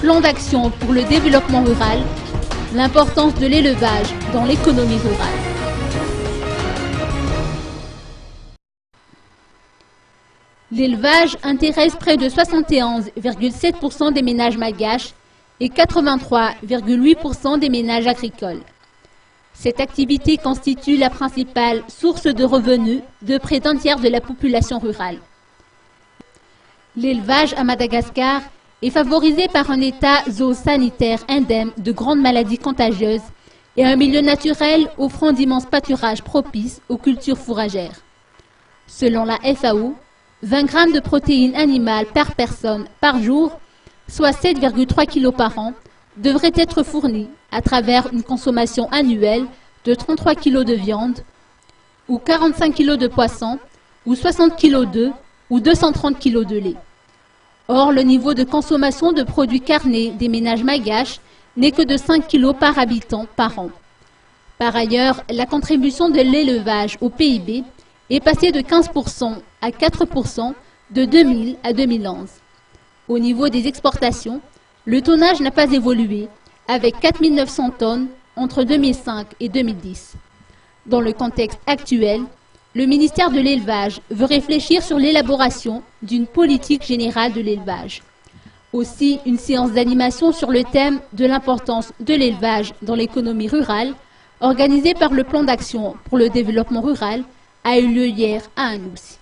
Plan d'action pour le développement rural, l'importance de l'élevage dans l'économie rurale. L'élevage intéresse près de 71,7% des ménages malgaches et 83,8% des ménages agricoles. Cette activité constitue la principale source de revenus de près d'un tiers de la population rurale. L'élevage à Madagascar est favorisé par un état zoosanitaire indemne de grandes maladies contagieuses et un milieu naturel offrant d'immenses pâturages propices aux cultures fourragères. Selon la FAO, 20 grammes de protéines animales par personne par jour, soit 7,3 kg par an, devraient être fournis à travers une consommation annuelle de 33 kg de viande, ou 45 kg de poisson, ou 60 kg d'œufs, ou 230 kg de lait. Or, le niveau de consommation de produits carnés des ménages malgaches n'est que de 5 kg par habitant par an. Par ailleurs, la contribution de l'élevage au PIB est passée de 15% à 4% de 2000 à 2011. Au niveau des exportations, le tonnage n'a pas évolué, avec 4 900 tonnes entre 2005 et 2010. Dans le contexte actuel, le ministère de l'Élevage veut réfléchir sur l'élaboration d'une politique générale de l'élevage. Aussi, une séance d'animation sur le thème de l'importance de l'élevage dans l'économie rurale, organisée par le Plan d'action pour le développement rural, a eu lieu hier à Anoussi.